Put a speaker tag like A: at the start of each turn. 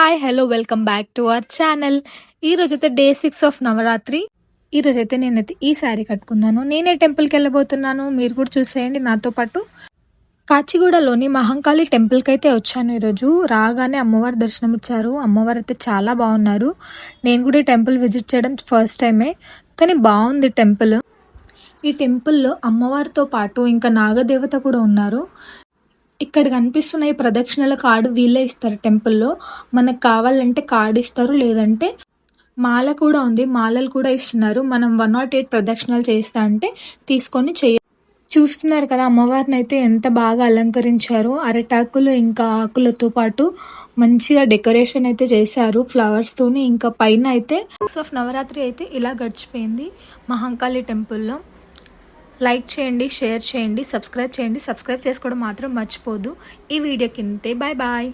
A: Hi hello welcome back to our channel. ఈరోజైతే day 6 of Navratri. ఈరోజైతే నేనైతే ఈ శారీ కట్టుకున్నాను. నేనే టెంపుల్కి వెళ్ళబోతున్నాను, మీరు కూడా చూసేయండి నాతో పాటు. కాచిగూడలోని మహంకాళి టెంపుల్కి అయితే వచ్చాను. ఈరోజు రాగానే అమ్మవారి దర్శనం ఇచ్చారు. అమ్మవారు అయితే చాలా బాగున్నారు. నేను కూడా ఈ టెంపుల్ విజిట్ చేయడం ఫస్ట్ టైమే, కానీ బాగుంది టెంపుల్. ఈ టెంపుల్లో అమ్మవారితో పాటు ఇంకా నాగదేవత కూడా ఉన్నారు. ఇక్కడ కనిపిస్తున్న ఈ ప్రదక్షిణల కార్డు వీళ్ళే ఇస్తారు టెంపుల్లో. మనకు కావాలంటే కార్డు ఇస్తారు, లేదంటే మాల కూడా ఉంది, మాలలు కూడా ఇస్తున్నారు. మనం 108 ప్రదక్షిణలు చేస్తా అంటే తీసుకొని చూస్తున్నారు కదా అమ్మవారిని అయితే ఎంత బాగా అలంకరించారు. అరిటాకులు ఇంకా ఆకులతో పాటు మంచిగా డెకరేషన్ అయితే చేశారు ఫ్లవర్స్తోని. ఇంకా పైన అయితే ఆఫ్ నవరాత్రి అయితే ఇలా గడిచిపోయింది మహంకాళి టెంపుల్లో. లైక్ చేయండి, షేర్ చేయండి, సబ్స్క్రైబ్ చేయండి. సబ్స్క్రైబ్ చేసుకోవడం మాత్రం మర్చిపోదు. ఈ వీడియో కిందే బాయ్ బాయ్.